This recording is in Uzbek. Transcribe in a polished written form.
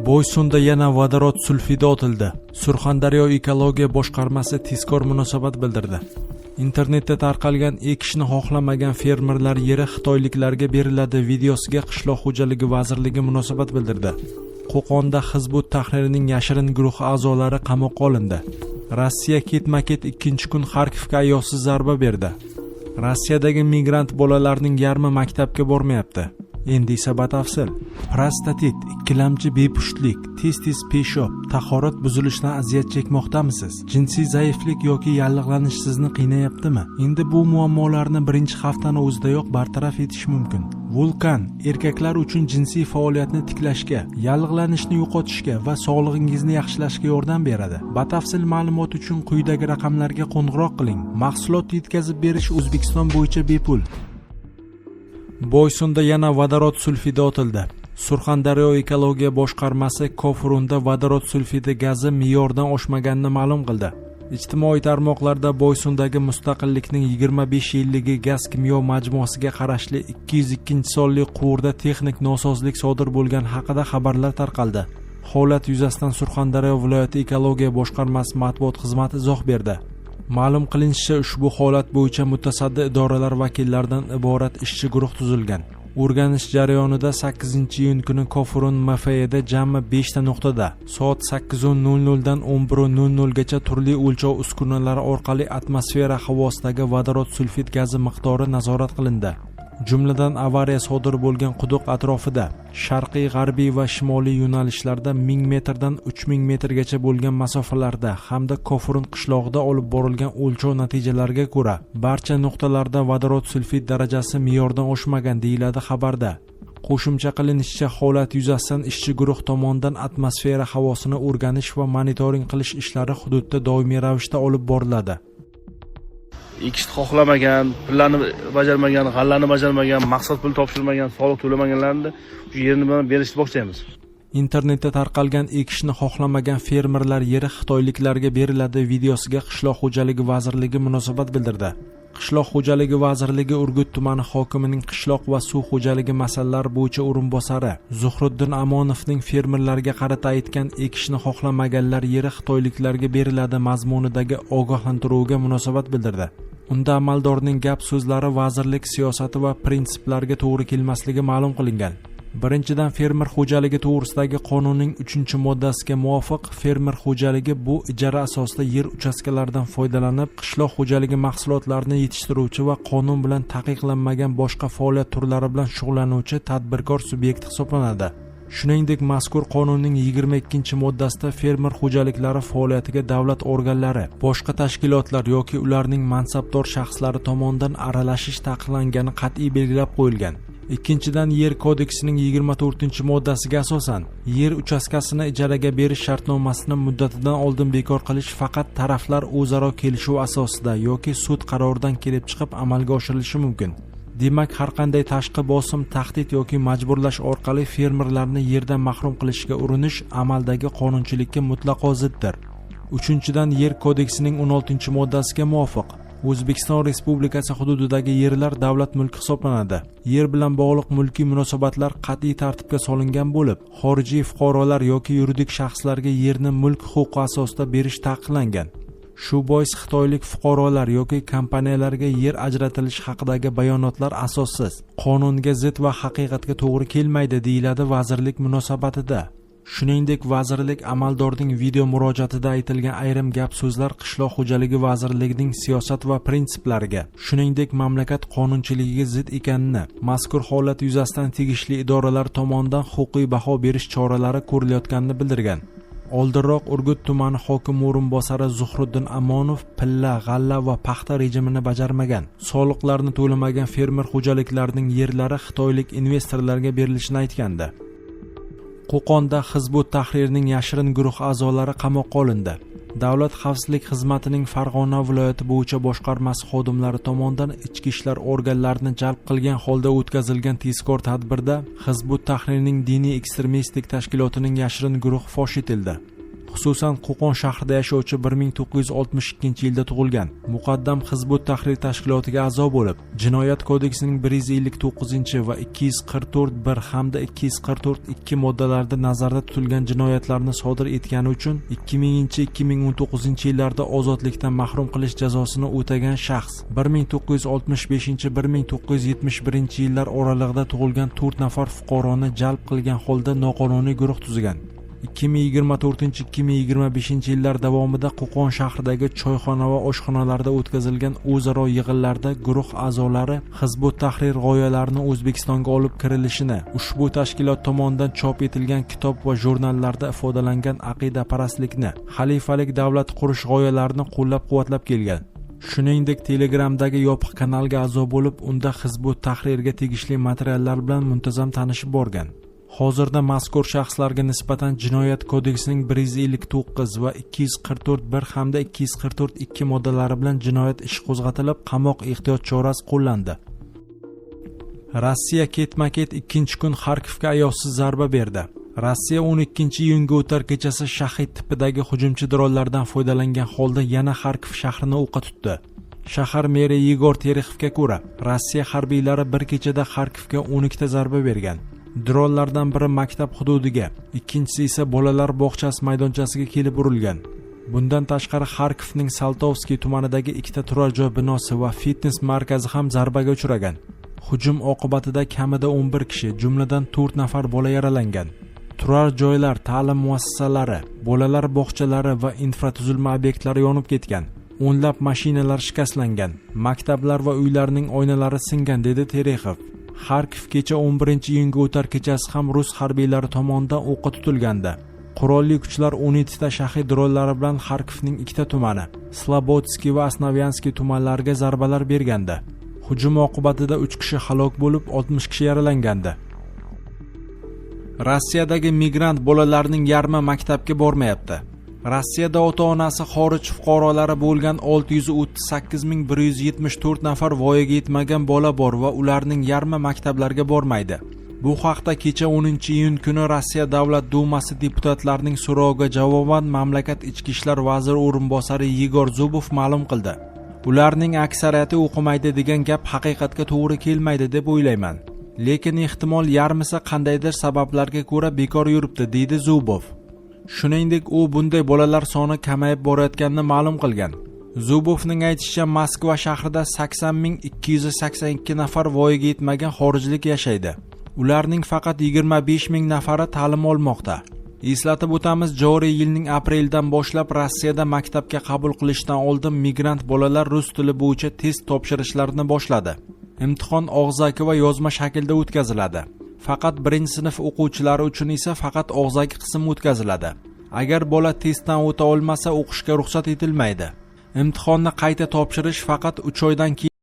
Boysunda yana vodorod sulfidi otildi. Surxondaryo ekologiya boshqarmasi tezkor munosabat bildirdi. Internetda tarqalgan ekishni xohlamagan fermerlar yeri xitoyliklarga beriladi videosiga Qishloq xo'jaligi vazirligi munosabat bildirdi. Qo'qonda Hizbut Tahrirning yashirin guruhi a'zolari qamoqqa olindi. Rossiya ketma-ket ikkinchi kun Xarkovga ayovsiz zarba berdi. Rossiyadagi migrant bolalarning yarmi maktabga bormayapti. Endi esa batafsil. Prostatit, ikkilamchi bepushtlik, tez-tez peshob, tahorat buzilishidan aziyat chekmoqdamisiz? Jinsiy zaiflik yoki yallig'lanish sizni qiynayaptimi? Endi bu muammolarni birinchi haftani o'zidayoq bartaraf etish mumkin. Vulkan erkaklar uchun jinsiy faoliyatni tiklashga, yallig'lanishni yo'qotishga va sog'lig'ingizni yaxshilashga yordam beradi. Batafsil ma'lumot uchun quyidagi raqamlarga qo'ng'iroq qiling. Mahsulot yetkazib berish O'zbekiston bo'yicha bepul. Boysunda yana vodorod sulfidi otildi. Surxondaryo ekologiya boshqarmasi Kofrunda vodorod sulfidi gazi me'yordan oshmaganini ma'lum qildi. Ijtimoiy tarmoqlarda Boysundagi Mustaqillikning 25 yilligi gaz kimyo majmuasiga qarashli 202-sonli quvurda texnik nosozlik sodir bo'lgani haqida xabarlar tarqaldi. Holat yuzasidan Surxondaryo viloyati ekologiya boshqarmasi matbuot xizmati izoh berdi. Ma'lum qilinishicha, ushbu holat bo'yicha mutasaddi idoralar vakillaridan iborat ishchi guruh tuzilgan. O'rganish jarayonida 8-iyun kuni Kofrun MFEda jami 5 ta nuqtada soat 8:00 dan 11:00 gacha turli o'lchov uskunalari orqali atmosfera havosidagi vodorod sulfid gazi miqdori nazorat qilindi. Jumladan avariya sodir bo'lgan quduq atrofida, sharqiy, g'arbiy va shimoliy yo'nalishlarda 1000 metrdan 3000 metrgacha bo'lgan masofalarda hamda Kofrun qishlog'ida olib borilgan o'lchov natijalariga ko'ra, barcha nuqtalarda vodorod sulfid darajasi me'yordan oshmagan deyiladi xabarda. Qo'shimcha qilinishicha, holat yuzasidan ishchi guruh tomonidan atmosfera havosini o'rganish va monitoring qilish ishlari hududda doimiy ravishda olib boriladi. Ekishni xohlamagan, pullarni bajarmagan, g'allani bajarmagan, maqsad pul topshirmagan, soliq to'lamaganlarni shu yerini bilan berishni boshlaymiz. Internetda tarqalgan ekishni xohlamagan fermerlar yeri xitoyliklarga beriladi videosiga Qishloq xo'jaligi vazirligi munosabat bildirdi. Qishloq xo'jaligi vazirligi Urgut tumani hokimining qishloq va suv xo'jaligi masalalari bo'yicha o'rinbosari Zuhriddin Amonovning fermerlarga qarata aytgan ekishni xohlamaganlar yeri xitoyliklarga beriladi mazmunidagi ogohlantiruvga munosabat bildirdi. Unda amaldorning gap so'zlari vazirlik siyosati va prinsiplariga to'g'ri kelmasligi ma'lum qilingan. Birinchidan, fermer xo'jaligi to'g'risidagi qonunning 3-moddasiga muvofiq fermer xo'jaligi bu ijara asosida yer uchastkalaridan foydalanib qishloq xo'jaligi mahsulotlarini yetishtiruvchi va qonun bilan taqiqlanmagan boshqa faoliyat turlari bilan shug'ullanuvchi tadbirkor subyekt hisoblanadi. Shuningdek, mazkur qonunning 22-moddasida fermer xo'jaliklari faoliyatiga davlat organlari, boshqa tashkilotlar yoki ularning mansabdor shaxslari tomonidan aralashish taqiqlangani qat'iy belgilab qo'yilgan. Ikkinchidan, Yer kodeksining 24-moddasiga asosan yer uchastkasini ijaraga berish shartnomasini muddatidan oldin bekor qilish faqat taraflar o'zaro kelishuv asosida yoki sud qaroridan kelib chiqib amalga oshirilishi mumkin. Demak, har qanday tashqi bosim, tahdid yoki majburlash orqali fermerlarni yerdan mahrum qilishga urinish amaldagi qonunchilikka mutlaqo ziddir. Uchinchidan, Yer kodeksining 16-moddasiga muvofiq O'zbekiston Respublikasi hududidagi yerlar davlat mulki hisoblanadi. Yer bilan bog'liq mulkiy munosabatlar qat'iy tartibga solingan bo'lib, xorijiy fuqarolar yoki yuridik shaxslarga yerni mulk huquqi asosida berish taqiqlangan. Shu bois xitoylik fuqarolar yoki kompaniyalarga yer ajratilishi haqidagi bayonotlar asossiz, qonunga zid va haqiqatga to'g'ri kelmaydi deyiladi vazirlik munosabatida. Shuningdek, vazirlik amaldorning video murojaatida aytilgan ayrim gap so'zlar Qishloq xo'jaligi vazirligining siyosat va prinsiplariga, shuningdek mamlakat qonunchiligiga zid ekanini, mazkur holat yuzasidan tegishli idoralar tomonidan huquqiy baho berish choralari ko'rilayotganini bildirgan. Oldinroq Urgut tumani hokimi o'rinbosari Zuhriddin Amonov pilla, g'alla va paxta rejimini bajarmagan, soliqlarni to'lamagan fermer xo'jaliklarining yerlari xitoylik investorlarga berilishini aytgandi. Qo'qonda Hizbut Tahrirning yashirin guruh a'zolari qamoqqa olindi. Davlat xavfsizlik xizmatining Farg'ona viloyati bo'yicha boshqarmasi xodimlari tomonidan ichki ishlar organlarini jalb qilgan holda o'tkazilgan tezkor tadbirda Hizbut Tahrirning diniy ekstremistik tashkilotining yashirin guruhi fosh etildi. Xususan Qo'qon shahrida yashovchi 1962 yilda tug'ilgan. Muqaddam Hizbut Tahrir tashkilotiga a'zo bo'lib, Jinoyat kodeksining 159 va 244(1) hamda 244(2) moddalarida nazarda tutilgan jinoyatlarni sodir etgani uchun 2000-2019 yillarda ozodlikdan mahrum qilish jazosini o'tagan shaxs 1965-1971 yillar oralig'ida tug'ilgan 4 nafar fuqaroni jalb qilgan holda noqonuniy guruh tuzgan. 2024-2025 yillar davomida Qo'qon shahridagi choyxona va oshxonalarda o'tkazilgan o'zaro yig'inlarda guruh a'zolari Hizbut Tahrir g'oyalarini O'zbekistonga olib kirilishini, ushbu tashkilot tomonidan chop etilgan kitob va jurnallarda ifodalangan aqidaparastlikni, xalifalik davlat qurish g'oyalarini qo'llab-quvvatlab kelgan. Shuningdek, Telegramdagi yopiq kanalga a'zo bo'lib, unda Hizbut Tahrirga tegishli materiallar bilan muntazam tanishib borgan. Hozirda mazkur shaxslarga nisbatan Jinoyat kodeksining 159 va 244(1) hamda 244(2) moddalari bilan jinoyat ishi qo'zg'atilib, qamoq ehtiyot chorasi qo'llandi. Rossiya ketma-ket ikkinchi kun Xarkovga ayovsiz zarba berdi. Rossiya 12-iyunga o'tar kechasi shahid tipidagi hujumchi dronlardan foydalangan holda yana Xarkov shahrini o'qqa tutdi. Shahar meri Yegor Terexovga ko'ra, Rossiya harbiylari bir kechada Xarkovga 12 ta zarba bergan. Dronlardan biri maktab hududiga, ikkinchisi esa bolalar bog'chasi maydonchasiga kelib urilgan. Bundan tashqari Xarkovning Saltovskiy tumanidagi 2 ta turar joy binosi va fitnes markazi ham zarbaga uchragan. Hujum oqibatida kamida 11 kishi, jumladan 4 nafar bola yaralangan. Turar joylar, ta'lim muassasalari, bolalar bog'chalari va infratuzilma obyektlari yonib ketgan. O'nlab mashinalar shikastlangan, maktablar va uylarning oynalari singan, dedi Terexov. Xarkov kecha 11-iyunga o'tar kechasi ham rus harbiylari tomonidan o'qqa tutilganda. Qurolli kuchlar 17 ta shahid dronlari bilan Xarkovning 2 ta tumani, Slobodskiy va Osnavianskiy tumanlariga zarbalar berganda. Hujum oqibatida 3 kishi halok bo'lib, 60 kishi yaralangandi. Rossiyadagi migrant bolalarning yarmi maktabga bormayapti. Rossiyada ota-onasi xorij fuqarolari bo'lgan 638.174 nafar voyaga yetmagan bola bor va ularning yarmi maktablarga bormaydi. Bu haqda kecha 10-iyun kuni Rossiya Davlat Dumasi deputatlarining so'roviga javoban mamlakat ichki ishlar vaziri o'rinbosari Yegor Zubov ma'lum qildi. Ularning aksariyati o'qimaydi degan gap haqiqatga to'g'ri kelmaydi deb o'ylayman. Lekin ehtimol yarmisi qandaydir sabablarga ko'ra bekor yuribdi, deydi Zubov. Shuningdek, u bunday bolalar soni kamayib borayotganini ma'lum qilgan. Zubovning aytishicha, Moskva shahrida 80.282 nafar voyaga yetmagan xorijlik yashaydi. Ularning faqat 25.000 nafari ta'lim olmoqda. Eslatib o'tamiz, joriy yilning apreldan boshlab Rossiyada maktabga qabul qilishdan oldin migrant bolalar rus tili bo'yicha test topshirishlarini boshladi. Imtihon og'zaki va yozma shaklda o'tkaziladi. Faqat 1-sinf o'quvchilari uchun esa faqat og'zaki qism o'tkaziladi. Agar bola testdan o'ta olmasa, o'qishga ruxsat etilmaydi. Imtihonni qayta topshirish faqat 3 oydan keyin